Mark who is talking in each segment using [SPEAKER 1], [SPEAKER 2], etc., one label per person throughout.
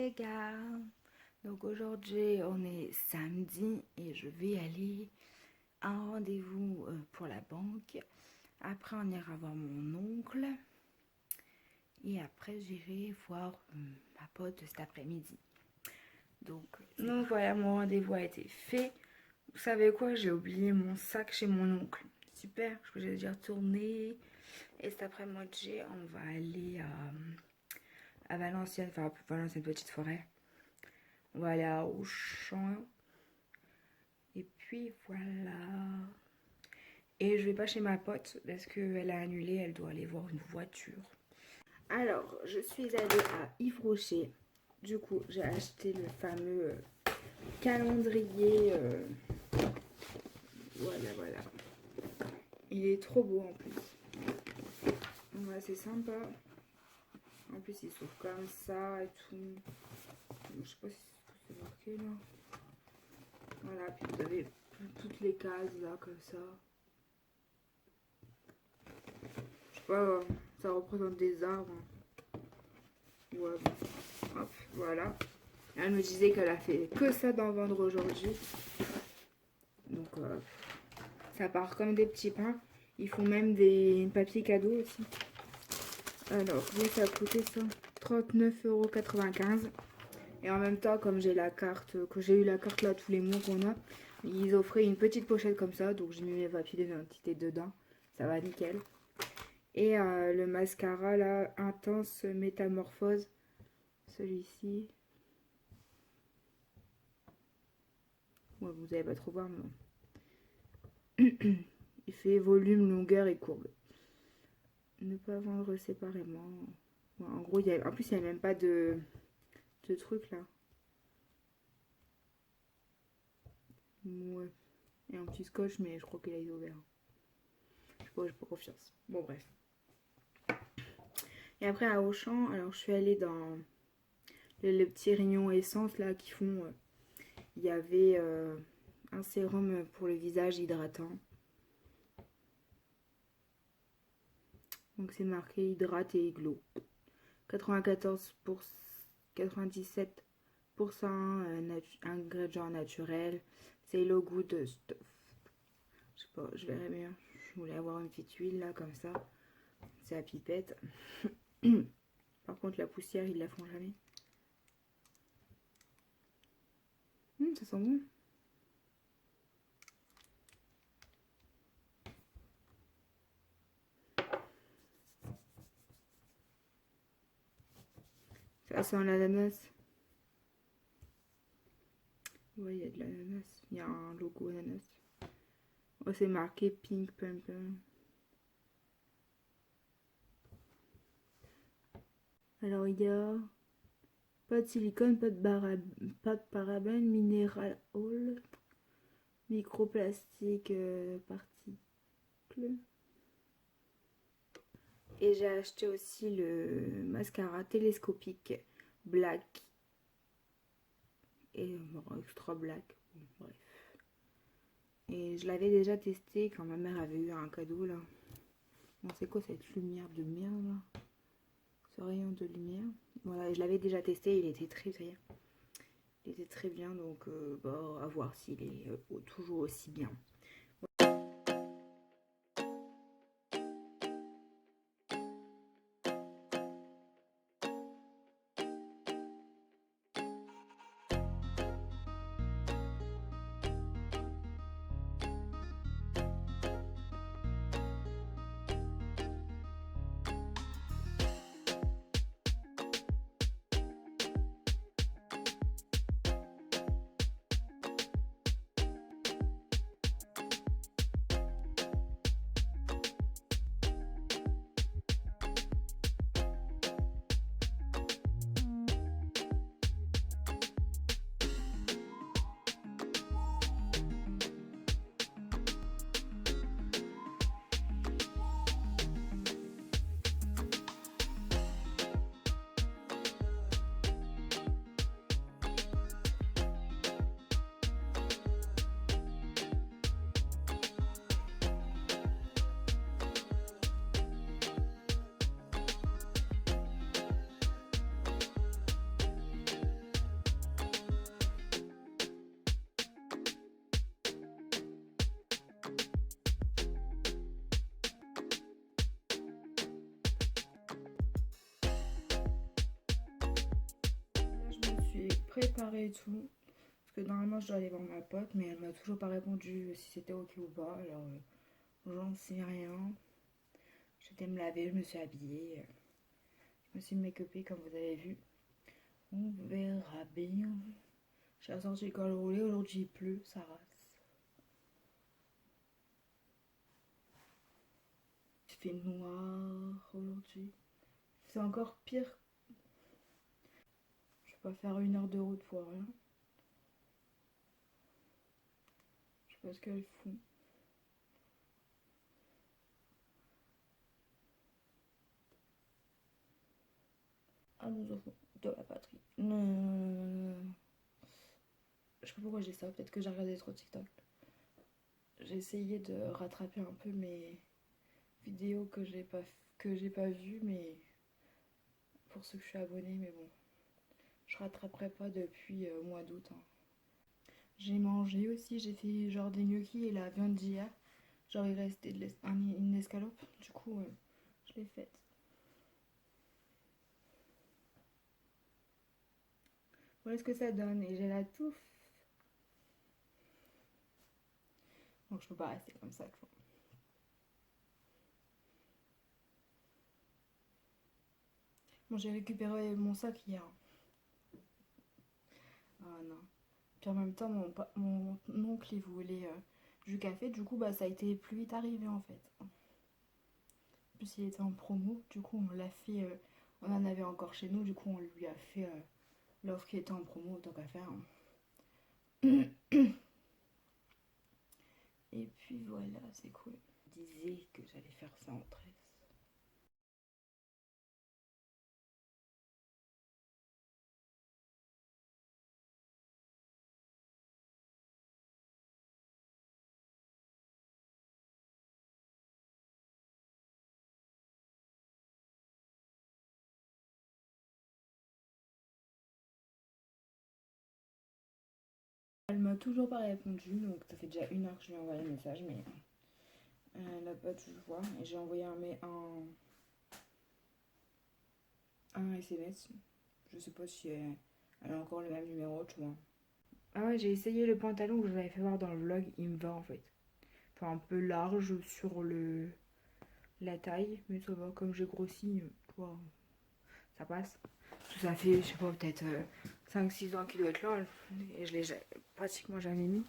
[SPEAKER 1] Les gars, donc aujourd'hui on est samedi et je vais aller à un rendez-vous pour la banque. Après on ira voir mon oncle et après j'irai voir ma pote cet après-midi. Donc voilà, mon rendez-vous a été fait. Vous savez quoi, j'ai oublié mon sac chez mon oncle. Super, je peux déjà retourner. Et cet après-midi on va aller à Valenciennes, enfin Valenciennes Petite Forêt. On va aller à Auchan. Et puis voilà. Et je vais pas chez ma pote parce qu'elle a annulé, elle doit aller voir une voiture. Alors, je suis allée à Yves Rocher. Du coup, j'ai acheté le fameux calendrier. Voilà. Il est trop beau en plus. Ouais, c'est sympa. En plus, il s'ouvre comme ça et tout. Je sais pas si c'est marqué là. Voilà, puis vous avez toutes les cases là comme ça. Je sais pas, ça représente des arbres. Ouais, bon. Hop, voilà. Elle me disait qu'elle a fait que ça d'en vendre aujourd'hui. Donc, ça part comme des petits pains. Ils font même des papiers cadeaux aussi. Alors, oui, ça a coûté ça 39,95 €. Et en même temps, comme j'ai la carte, que j'ai eu la carte là tous les mois qu'on a, ils offraient une petite pochette comme ça. Donc, j'ai mis mes papiers d'identité dedans. Ça va nickel. Et le mascara là, Intense Métamorphose. Celui-ci. Ouais, vous n'allez pas trop voir, mais il fait volume, longueur et courbe. Ne pas vendre séparément. Ouais, en gros, en plus, il n'y a même pas de truc là. Ouais. Et un petit scotch, mais je crois qu'il a été ouvert. Je sais pas, j'ai pas confiance. Bon, bref. Et après, à Auchan, alors je suis allée dans le petit rayon essence là qui font. Il y avait un sérum pour le visage hydratant. Donc c'est marqué hydrate et glow. 94 pour 97% ingrédients naturels. C'est Hello Good Stuff. Je sais pas, je verrai mieux. Je voulais avoir une petite huile là comme ça. C'est à pipette. Par contre la poussière ils la font jamais. Ça sent bon. Ça sent l'ananas. Ouais, il y a de l'ananas. Il y a un logo ananas. Oh, c'est marqué Pink Pumper. Alors il y a pas de silicone, pas de parabènes, minéral oil, microplastique, particules. Et j'ai acheté aussi le mascara télescopique black et extra black. Bon, bref. Et je l'avais déjà testé quand ma mère avait eu un cadeau là. Bon, c'est quoi cette lumière de merde là? Ce rayon de lumière. Voilà, je l'avais déjà testé, il était très bien. Il était très bien, donc à voir s'il est toujours aussi bien. préparé et tout. Parce que normalement je dois aller voir ma pote, mais elle m'a toujours pas répondu si c'était ok ou pas. Alors j'en sais rien. J'étais me laver, je me suis habillée. Je me suis make-upée comme vous avez vu. On verra bien. J'ai sorti le col roulé, aujourd'hui il pleut, ça rase. Il fait noir aujourd'hui. C'est encore pire. Je vais pas faire 1 heure de route pour rien. Je sais pas ce qu'elles font. Ah, nous avons de la batterie. Non. Je sais pas pourquoi j'ai ça. Peut-être que j'ai regardé trop TikTok. J'ai essayé de rattraper un peu mes vidéos que j'ai pas vues, mais pour ceux que je suis abonnée, mais bon, je rattraperai pas depuis mois d'août. Hein. J'ai mangé aussi, j'ai fait genre des gnocchis et la viande d'hier. Genre il restait une escalope, du coup je l'ai faite. Voilà ce que ça donne et j'ai la touffe. Donc je peux pas rester comme ça, tu vois. Bon, j'ai récupéré mon sac hier. Ah non. Puis en même temps, mon oncle il voulait du café, du coup bah ça a été plus vite arrivé en fait. En plus il était en promo, du coup on l'a fait, on en avait encore chez nous, du coup on lui a fait l'offre qui était en promo, tant qu'à faire. Hein. Et puis voilà, c'est cool. Je disais que j'allais faire ça en tresse. Elle m'a toujours pas répondu, donc ça fait déjà 1 heure que je lui ai envoyé un message, mais elle n'a pas toujours. Et j'ai envoyé un SMS. Je sais pas si elle a encore le même numéro, tu vois. Ah ouais, j'ai essayé le pantalon que je vous avais fait voir dans le vlog, il me va en fait. Enfin, un peu large sur la taille, mais ça va, comme j'ai grossi, tu vois, ça passe. Ça fait, je sais pas, peut-être 5-6 ans qu'il doit être là, et je l'ai pratiquement jamais mis.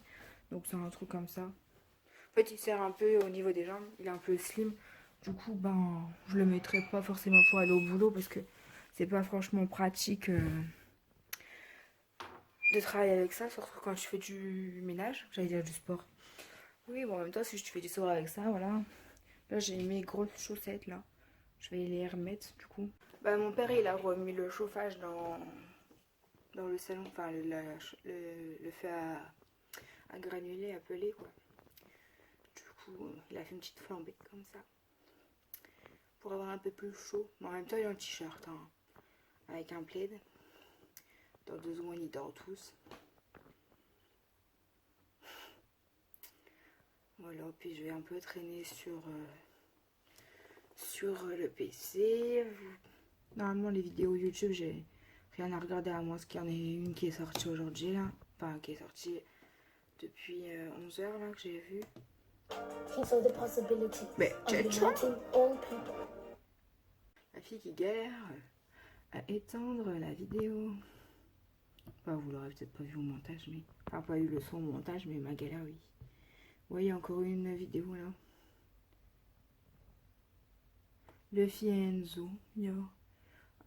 [SPEAKER 1] Donc c'est un truc comme ça. En fait, il sert un peu au niveau des jambes, il est un peu slim. Du coup, ben, je le mettrai pas forcément pour aller au boulot parce que c'est pas franchement pratique de travailler avec ça, surtout quand je fais du ménage, j'allais dire du sport. Oui, bon, en même temps, si je fais du sport avec ça, voilà. Là, j'ai mes grosses chaussettes, là. Je vais les remettre, du coup. Bah, mon père, il a remis le chauffage dans le salon, enfin, le feu à granulés appelé, quoi. Du coup, il a fait une petite flambée, comme ça. Pour avoir un peu plus chaud. Mais en même temps, il est en t-shirt, hein, avec un plaid. Dans 2 secondes, ils dorment tous. Voilà, puis je vais un peu traîner sur le PC. Normalement, les vidéos YouTube, j'ai rien à regarder à moins qu'il y en ait une qui est sortie aujourd'hui, là. Enfin, qui est sortie depuis 11 heures, là, que j'ai vu. Mais, la fille qui galère à étendre la vidéo. Bah, vous l'aurez peut-être pas vu au montage, mais... Enfin, pas eu le son au montage, mais ma galère, oui. Vous voyez, encore une vidéo, là. Le Fienzo, yo.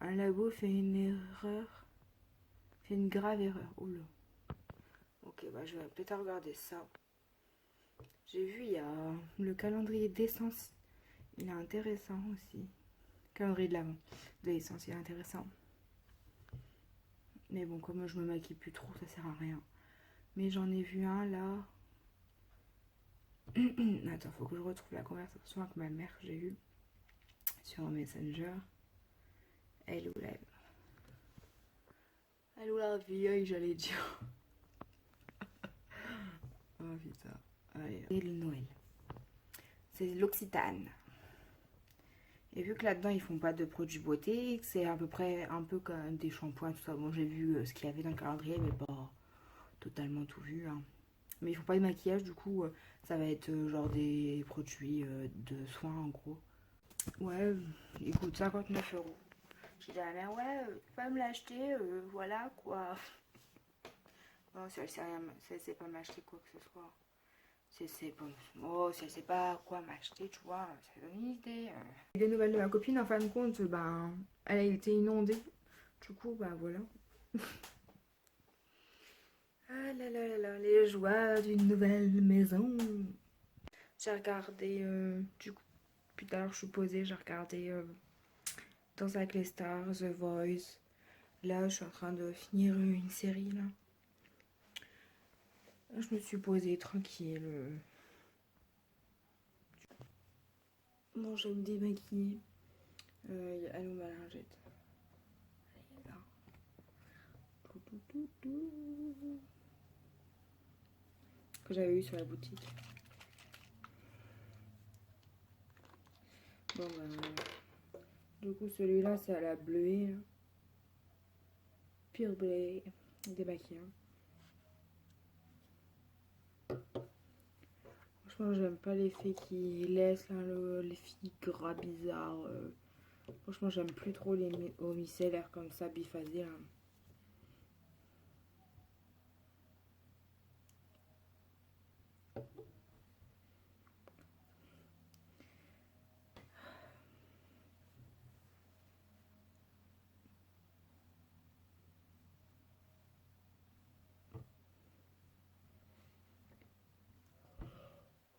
[SPEAKER 1] Un labo fait une erreur. Fait une grave erreur. Oula. Ok, bah je vais peut-être regarder ça. J'ai vu, il y a le calendrier d'essence. Il est intéressant aussi. Calendrier de l'avant. De l'essence, il est intéressant. Mais bon, comme je me maquille plus trop, ça sert à rien. Mais j'en ai vu un là. Attends, faut que je retrouve la conversation avec ma mère que j'ai eue sur Messenger. Elle ou la vieille, j'allais dire. Oh putain. Allez. Et le Noël. C'est l'Occitane. Et vu que là-dedans, ils font pas de produits beauté, que c'est à peu près un peu comme des shampoings, tout ça. Bon, j'ai vu ce qu'il y avait dans le calendrier, mais pas totalement tout vu, hein. Mais ils font pas de maquillage, du coup, ça va être genre des produits de soins, en gros. Ouais, il coûte 59 €. J'ai dit à la mère, ouais, tu peux me l'acheter, voilà, quoi. Non, si elle sait rien, si elle sait pas m'acheter quoi que ce soit. Si elle sait pas, oh, si elle sait pas quoi m'acheter, tu vois, ça donne une idée. Des nouvelles de ma copine, en fin de compte, ben, elle a été inondée. Du coup, ben voilà. Ah là là là là, les joies d'une nouvelle maison. J'ai regardé, du coup, plus tard, je suis posée, j'ai regardé Danse avec les stars, The Voice. Là, je suis en train de finir une série, là. Je me suis posée tranquille. Non, je vais me démaquiller. Elle ma lingette. Elle est là. Tout, tout, tout, tout. Que j'avais eu sur la boutique. Bon, ben, du coup, celui-là, c'est à la bleuée. Là. Pure blé. Démaquillant. Franchement, j'aime pas l'effet qui laisse, là, l'effet gras bizarre. Franchement, j'aime plus trop les au micellaires comme ça, biphasés, là.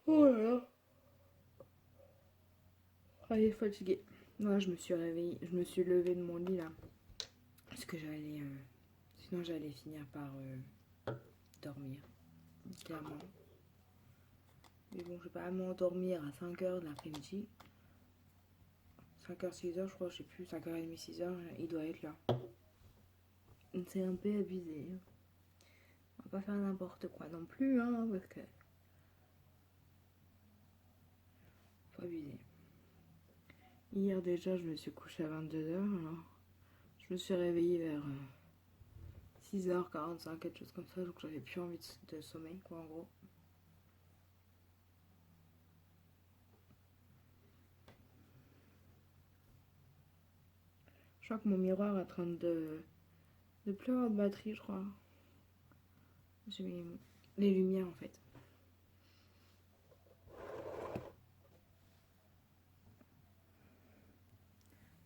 [SPEAKER 1] Oh là là. Allez, fatiguée. Ouais, je me suis réveillée, je me suis levée de mon lit là. Parce que j'allais. Sinon, j'allais finir par dormir. Clairement. Mais bon, je vais pas m'endormir à 5 h de l'après-midi. 5 h, 6 h, je crois, je sais plus. 5 h 30, 6 h, il doit être là. C'est un peu abusé. On va pas faire n'importe quoi non plus, hein, parce que. Faut abuser. Hier déjà, je me suis couchée à 22 h. Alors, je me suis réveillée vers 6 h 45, quelque chose comme ça. Donc j'avais plus envie de sommeil, quoi, en gros. Je crois que mon miroir est en train de plus avoir de batterie, je crois. J'ai mis les lumières en fait.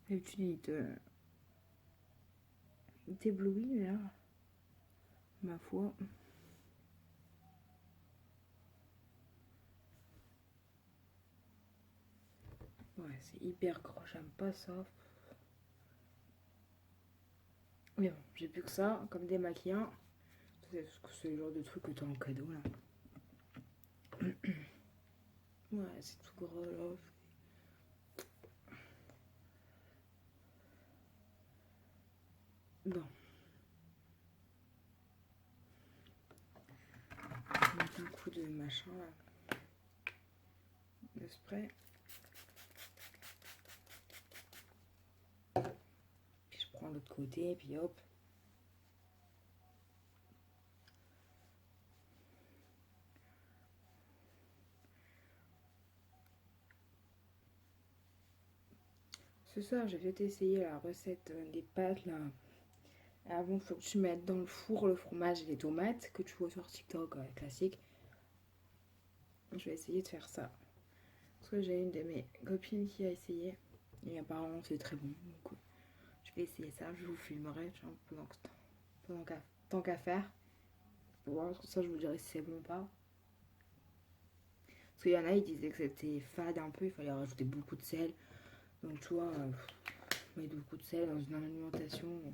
[SPEAKER 1] D'habitude, il t'éblouit, mais là, ma foi. Ouais, c'est hyper gros, j'aime pas ça. Mais bon, j'ai plus que ça, comme démaquillant. C'est le genre de truc que t'as en cadeau là. Ouais, c'est tout gros là. Bon. Je mets un coup de machin là. De spray. Puis je prends l'autre côté, puis hop. Ce soir, j'ai peut-être essayé la recette des pâtes là. Avant, il faut que tu mettes dans le four le fromage et les tomates que tu vois sur TikTok, classique. Je vais essayer de faire ça. Parce que j'ai une de mes copines qui a essayé. Et apparemment, c'est très bon. Donc, je vais essayer ça. Je vous filmerai tant qu'à faire. Pour voir, ça, je vous dirai si c'est bon ou pas. Parce qu'il y en a, ils disaient que c'était fade un peu. Il fallait rajouter beaucoup de sel. Donc, tu vois, mettre beaucoup de sel dans une alimentation.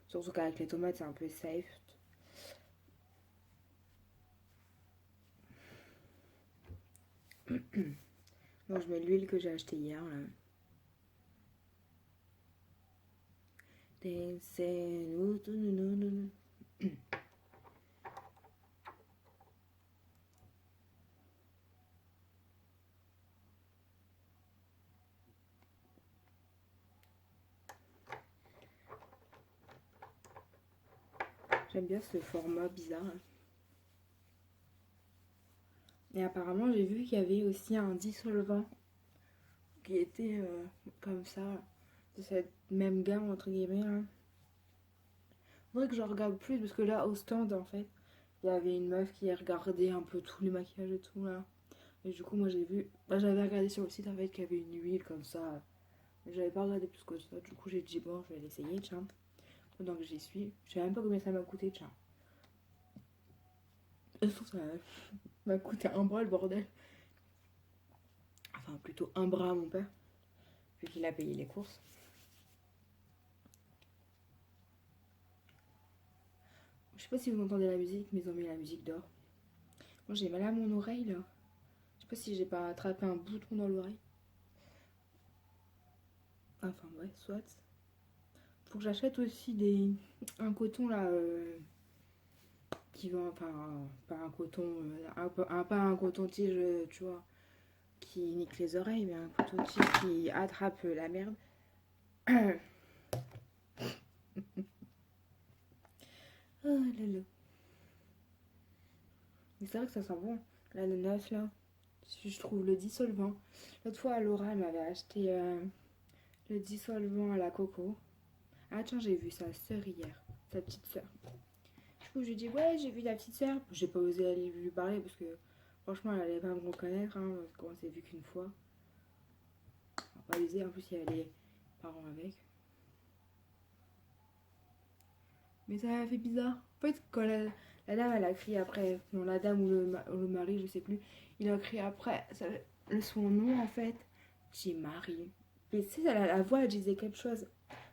[SPEAKER 1] Surtout qu'avec les tomates, c'est un peu safe. Donc, je mets l'huile que j'ai achetée hier. Là. J'aime bien ce format bizarre. Et apparemment, j'ai vu qu'il y avait aussi un dissolvant qui était comme ça, de cette même gamme, entre guillemets. Là. Faudrait que je regarde plus, parce que là, au stand, en fait, il y avait une meuf qui regardait un peu tous les maquillages et tout, là. Et du coup, moi, j'ai vu... Bah, j'avais regardé sur le site, en fait, qu'il y avait une huile comme ça. Mais j'avais pas regardé plus que ça. Du coup, j'ai dit, bon, je vais l'essayer, tiens. Donc, j'y suis. Je sais même pas combien ça m'a coûté, tiens. Je trouve que ça m'a coûté un bras, le bordel. Enfin, plutôt un bras à mon père, vu qu'il a payé les courses. Je sais pas si vous entendez la musique, mais ils ont mis la musique dehors. Moi, j'ai mal à mon oreille, là. Je sais pas si j'ai pas attrapé un bouton dans l'oreille. Enfin, ouais, soit. Faut que j'achète aussi un coton, là, qui va... Enfin, pas un coton... pas un coton-tige, tu vois, qui nique les oreilles, mais un coton-tige qui attrape la merde. Oh là là. Mais c'est vrai que ça sent bon. Là, le neuf, là. Si je trouve le dissolvant. L'autre fois, Laura, elle m'avait acheté le dissolvant à la coco. Ah, tiens, j'ai vu sa sœur hier. Sa petite sœur. Du coup, je lui ai dit, ouais, j'ai vu ta petite sœur. J'ai pas osé aller lui parler parce que, franchement, elle allait pas me reconnaître. Hein, parce qu'on s'est vu qu'une fois. On va pas user. En plus, il y avait les parents avec. Mais ça m'a fait bizarre. En fait, quand la dame, elle a crié après. Non, la dame ou le mari, je sais plus. Il a crié après son nom, en fait. J'ai Marie. Mais tu sais, la voix, elle disait quelque chose.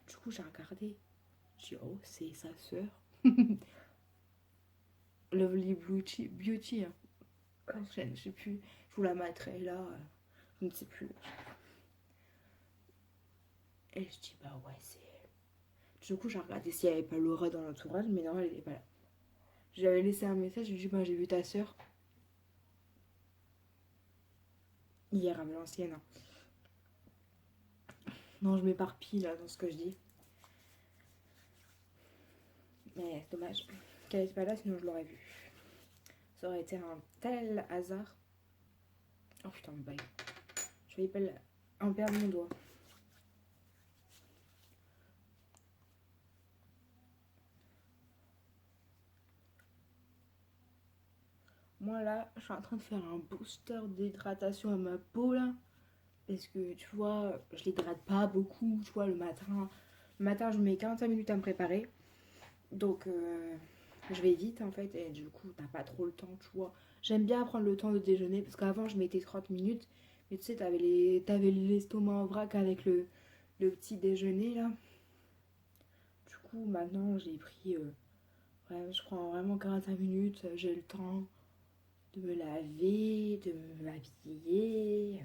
[SPEAKER 1] Du coup, j'ai regardé. J'ai dit, oh, c'est sa sœur. Lovely Beauty. Hein. Je sais plus. Je vous la mettrai là. Je ne sais plus. Et je dis, bah ouais, c'est elle. Du coup, j'ai regardé s'il n'y avait pas Laura dans l'entourage. Mais non, elle n'était pas là. J'avais laissé un message. Je lui ai dit, bah j'ai vu ta sœur. Hier, à l'ancienne. Hein. Non, je m'éparpille là dans ce que je dis. Mais c'est dommage qu'elle n'était pas là, sinon je l'aurais vu. Ça aurait été un tel hasard. Oh putain, le bail. Je vais pas en perdre mon doigt. Moi là, je suis en train de faire un booster d'hydratation à ma peau là. Parce que tu vois, je l'hydrate pas beaucoup. Tu vois, le matin, je mets 45 minutes à me préparer. Donc, je vais vite en fait. Et du coup, t'as pas trop le temps, tu vois. J'aime bien prendre le temps de déjeuner. Parce qu'avant, je mettais 30 minutes. Mais tu sais, t'avais l'estomac en vrac avec le petit déjeuner là. Du coup, maintenant, j'ai pris. Ouais, je prends vraiment 45 minutes. J'ai le temps de me laver, de m'habiller,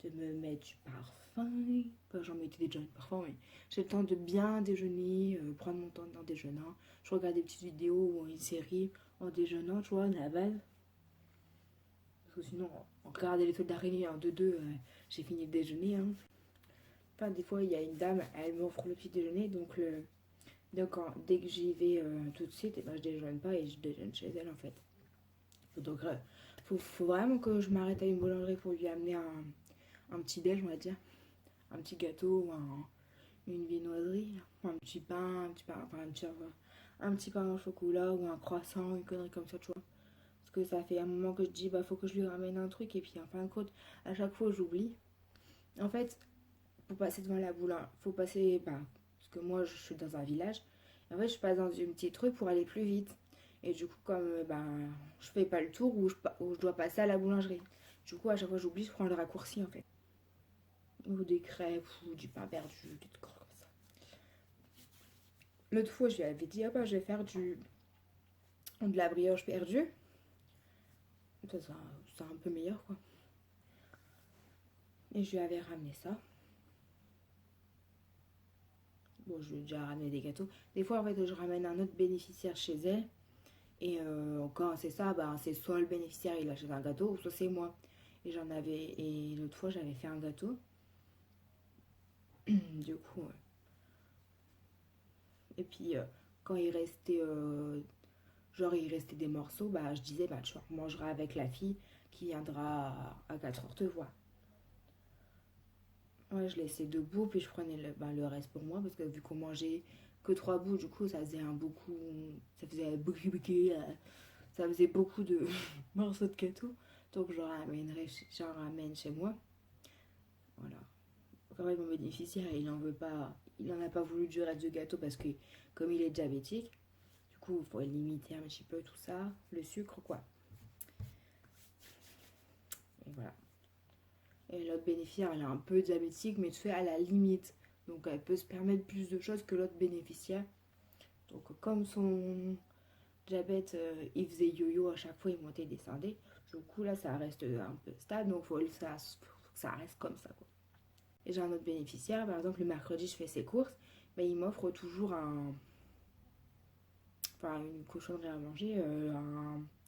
[SPEAKER 1] de me mettre du parfum. Enfin, j'en mettais déjà du parfum, mais j'ai le temps de bien déjeuner, prendre mon temps en déjeunant. Je regarde des petites vidéos ou une série en déjeunant, tu vois, à la base. Parce que sinon, on regardait les trucs d'araignée en 2-2, j'ai fini le déjeuner. Hein. Enfin, des fois, il y a une dame, elle m'offre le petit déjeuner, donc dès que j'y vais tout de suite, et ben, je déjeune pas et je déjeune chez elle en fait. Donc, faut vraiment que je m'arrête à une boulangerie pour lui amener un petit déj, on va dire. Un petit gâteau ou une viennoiserie. Un petit pain, enfin un petit pain au chocolat ou un croissant, une connerie comme ça, tu vois. Parce que ça fait un moment que je dis, bah faut que je lui ramène un truc et puis en fin de compte, à chaque fois j'oublie. En fait, pour passer devant la boulangerie, faut passer, bah, parce que moi je suis dans un village. Et en fait, je passe dans une petite rue pour aller plus vite. Et du coup, comme ben, je fais pas le tour où je dois passer à la boulangerie. Du coup, à chaque fois j'oublie, je prends le raccourci en fait. Ou des crêpes, ou du pain perdu, des trucs comme ça. L'autre fois, je lui avais dit, ah bah, je vais faire de la brioche perdue. C'est un peu meilleur, quoi. Et je lui avais ramené ça. Bon, je lui ai déjà ramené des gâteaux. Des fois, en fait, je ramène un autre bénéficiaire chez elle. Et quand c'est ça, bah, c'est soit le bénéficiaire, il achète un gâteau, ou soit c'est moi. Et l'autre fois, j'avais fait un gâteau. Du coup, ouais. Et puis, quand il restait, genre il restait des morceaux, bah je disais, bah tu mangeras avec la fille qui viendra à 4 heures te voir. Ouais, je laissais 2 bouts, puis je prenais le reste pour moi, parce que vu qu'on mangeait que 3 bouts, du coup, ça faisait un beaucoup. Ça faisait ça faisait beaucoup de morceaux de gâteau. Donc, j'en ramène chez moi. Voilà. Quand même, mon bénéficiaire, il en veut pas. Il en a pas voulu du reste de gâteau parce que, comme il est diabétique, du coup, il faut limiter un petit peu tout ça, le sucre, quoi. Et voilà. Et l'autre bénéficiaire, elle est un peu diabétique, mais tu sais, à la limite. Donc, elle peut se permettre plus de choses que l'autre bénéficiaire. Donc, comme son diabète, il faisait yo-yo à chaque fois, il montait et descendait. Du coup, là, ça reste un peu stable, donc faut que ça reste comme ça, quoi. Et j'ai un autre bénéficiaire, par exemple, le mercredi, je fais ses courses, mais il m'offre toujours une cochonnerie à manger,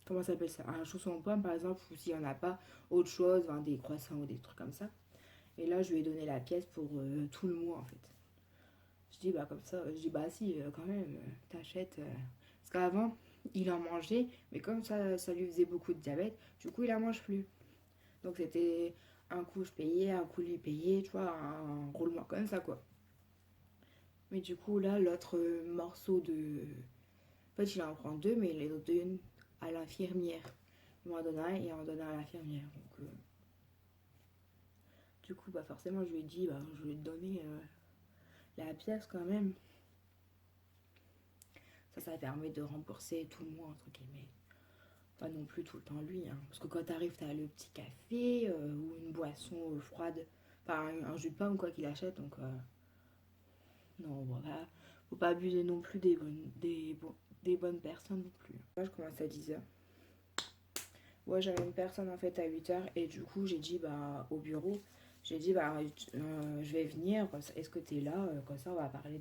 [SPEAKER 1] comment ça s'appelle ça, un chausson en pomme, par exemple, ou s'il n'y en a pas, autre chose, des croissants ou des trucs comme ça. Et là, je lui ai donné la pièce pour tout le mois, en fait. Je dis, bah, comme ça, je dis, bah, si, quand même, t'achètes. Parce qu'avant, il en mangeait, mais comme ça lui faisait beaucoup de diabète, du coup, il en mange plus. Donc, c'était un coup, je payais, un coup, lui payait, tu vois, un roulement comme ça, quoi. Mais du coup, là, l'autre morceau de. En fait, il en prend 2, mais il les donne à l'infirmière. Il m'en donne un et il en donne un à l'infirmière. Donc, du coup, bah, forcément, je lui ai dit, bah, je vais te donner la pièce quand même. Ça permet de rembourser tout le mois, entre guillemets. Pas non plus tout le temps lui, hein. Parce que quand t'arrives, t'as le petit café ou une boisson froide. Enfin, un jus de pomme, quoi qu'il achète. Donc, non, voilà. Faut pas abuser non plus des bonnes personnes non plus. Moi, je commence à 10h. Ouais, j'avais une personne en fait à 8h. Et du coup, j'ai dit bah, au bureau, j'ai dit bah, je vais venir. Est-ce que t'es là? Comme ça, on va parler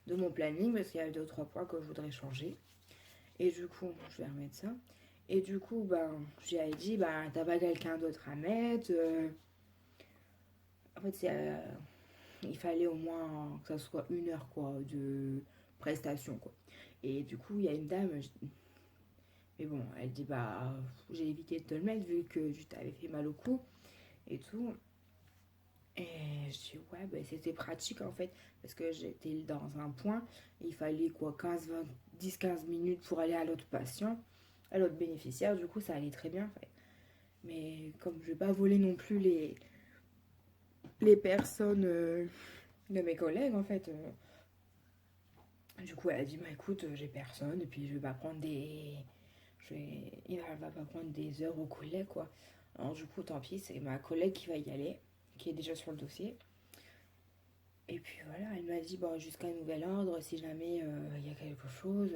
[SPEAKER 1] de mon planning. Parce qu'il y a 2-3 points que je voudrais changer. Et du coup, je vais remettre ça. Et du coup, ben, j'ai dit, ben, t'as pas quelqu'un d'autre à mettre. En fait, il fallait au moins que ça soit 1 heure, quoi, de prestation, quoi. Et du coup, il y a une dame, mais bon, elle dit, bah, j'ai évité de te le mettre vu que tu t'avais fait mal au cou et tout. Et je dis, ouais, ben, c'était pratique, en fait, parce que j'étais dans un point, il fallait, quoi, 10-15 minutes pour aller à l'autre patient, à l'autre bénéficiaire, du coup, ça allait très bien, en fait. Mais comme je vais pas voler non plus les personnes de mes collègues, en fait, du coup, elle a dit, bah écoute, j'ai personne, et puis je vais pas prendre elle va pas prendre des heures au collègue, quoi. Alors, du coup, tant pis, c'est ma collègue qui va y aller, qui est déjà sur le dossier. Et puis voilà, elle m'a dit, bon, jusqu'à nouvel ordre, si jamais il y a quelque chose,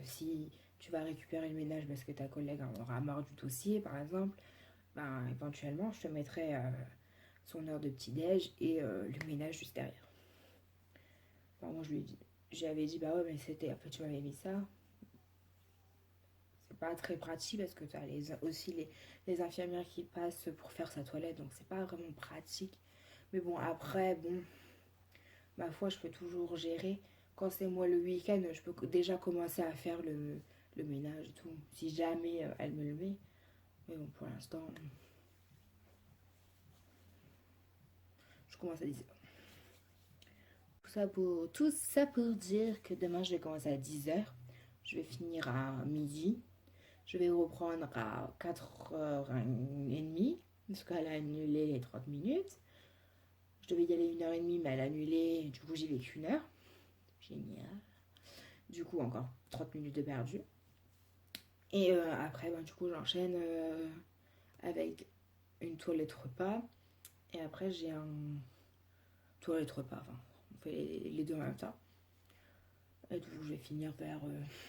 [SPEAKER 1] si tu vas récupérer le ménage parce que ta collègue en aura marre du dossier, par exemple, ben, éventuellement, je te mettrai son heure de petit-déj et le ménage juste derrière. Enfin, moi, j'avais dit, bah ouais, mais c'était, après, tu m'avais mis ça. C'est pas très pratique parce que tu as aussi les infirmières qui passent pour faire sa toilette, donc c'est pas vraiment pratique. Mais bon, après, bon, ma foi, je peux toujours gérer. Quand c'est moi le week-end, je peux déjà commencer à faire le ménage et tout. Si jamais elle me le met. Mais bon, pour l'instant, je commence à 10h. Tout ça pour dire que demain, je vais commencer à 10h. Je vais finir à midi. Je vais reprendre à 4h30 parce qu'elle a annulé les 30 minutes. Je devais y aller 1h30, mais elle a annulé. Du coup, j'y vais qu'1 heure. Génial. Du coup, encore 30 minutes de perdu. Et après, ben, du coup, j'enchaîne avec une toilette repas. Et après, j'ai un toilette repas. Enfin, on fait les deux en même temps. Et du coup, je vais finir vers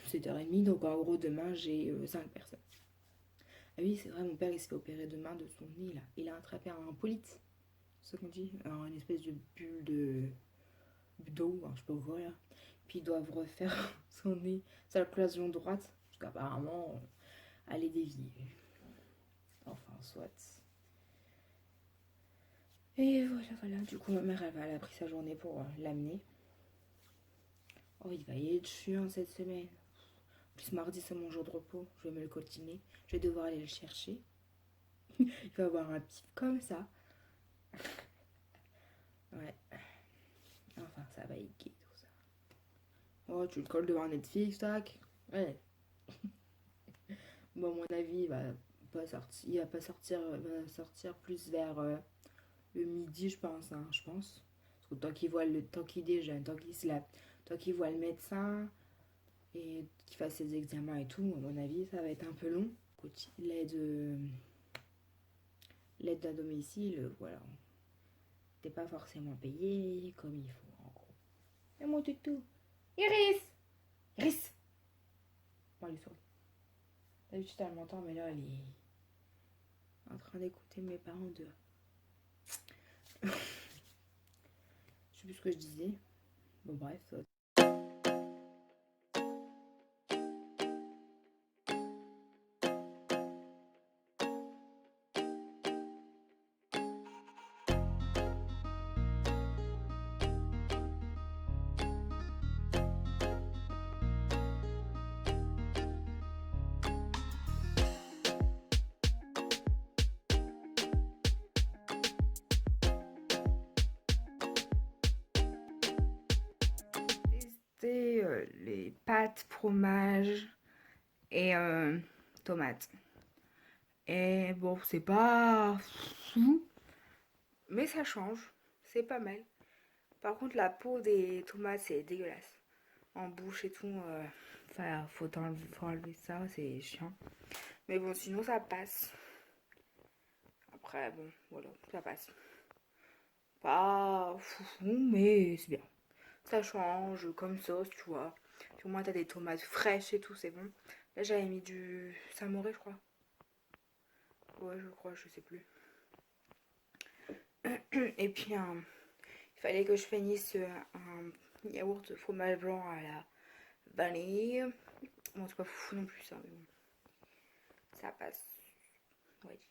[SPEAKER 1] 7h30. Donc, en gros, demain, j'ai 5 personnes. Ah oui, c'est vrai, mon père, il s'est fait opérer demain de son nez, là. Il a attrapé un polyte. C'est ce qu'on dit. Une espèce de bulle d'eau, je sais pas quoi, là. Puis, ils doivent refaire son nez, sa cloison droite. Parce qu'apparemment, elle est déviée. Enfin, soit. Et voilà. Du coup, ma mère, elle a pris sa journée pour l'amener. Oh, il va y être chiant cette semaine. En plus, mardi, c'est mon jour de repos. Je vais me le coltiner. Je vais devoir aller le chercher. Il va avoir un pif comme ça. Ouais. Enfin, ça va équer tout ça. Oh, tu le colles devant Netflix, tac. Ouais. Bon, à mon avis, il va pas sortir. Il va pas sortir. Il va sortir plus vers le midi, je pense. Hein, je pense. Parce que tant qu'il déjeune, tant qu'il se lave, tant qu'il voit le médecin et qu'il fasse ses examens et tout, à mon avis, ça va être un peu long. L'aide à domicile, voilà. T'es pas forcément payé comme il faut, en gros. Et mon toutou. Iris! Iris! Bon, elle sourit. D'habitude, elle m'entend, mais là, elle est en train d'écouter mes parents dehors. Je sais plus ce que je disais. Bon, bref. Tester les pâtes, fromage et tomates. Et bon, c'est pas fou, mais ça change. C'est pas mal. Par contre, la peau des tomates, c'est dégueulasse. En bouche et tout, enfin, faut enlever ça, c'est chiant. Mais bon, sinon, ça passe. Après, bon, voilà, ça passe. Pas foufou, mais c'est bien. Ça change comme sauce, tu vois. Puis au moins, t'as des tomates fraîches et tout, c'est bon. Là, j'avais mis du samouré, je crois. Ouais, je crois, je sais plus. Et puis, il fallait que je finisse un yaourt de fromage blanc à la vanille. Bon, c'est pas fou non plus, ça, mais bon. Ça passe, on va dire.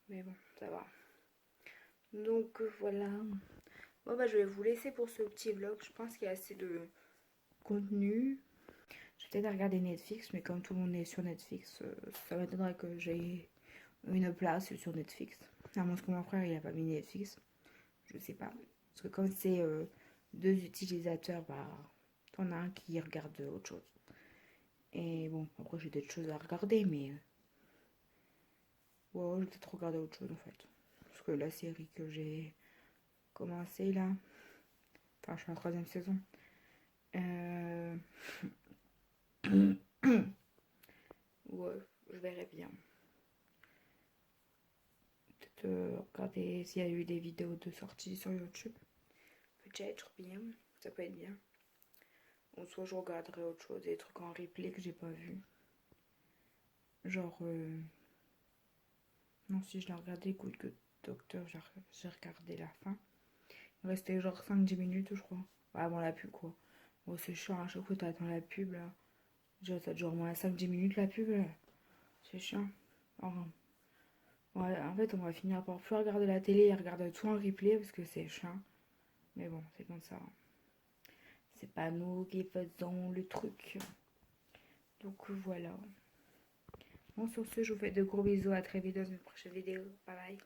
[SPEAKER 1] Mais bon, ça va. Donc, voilà. Bon, bah, je vais vous laisser pour ce petit vlog. Je pense qu'il y a assez de contenu. Je vais peut-être regarder Netflix, mais comme tout le monde est sur Netflix, ça m'étonnerait que j'ai une place sur Netflix. À moins que mon frère il a pas mis Netflix. Je sais pas. Parce que comme c'est deux utilisateurs, bah, t'en as un qui regarde autre chose. Et bon, après j'ai d'autres choses à regarder, mais ouais, je vais peut-être regarder autre chose en fait. Parce que la série que j'ai commencé là, enfin je suis en troisième saison. Ouais, je verrai bien. Peut-être regarder s'il y a eu des vidéos de sortie sur YouTube. Peut-être bien, ça peut être bien. Ou soit je regarderai autre chose, des trucs en replay que j'ai pas vu. Genre, non, si je l'ai regardé, Good Good Doctor, j'ai regardé la fin. Il restait genre 5-10 minutes, je crois. Ouais, avant la pub, quoi. Bon, c'est chiant, à chaque fois t'attends la pub, là. Déjà, ça dure au moins 5-10 minutes, la pub, là. C'est chiant. Enfin, ouais, en fait, on va finir par plus regarder la télé et regarder tout en replay parce que c'est chiant. Mais bon, c'est comme ça. C'est pas nous qui faisons le truc. Donc voilà. Bon, sur ce, je vous fais de gros bisous. À très vite dans une prochaine vidéo. Bye bye.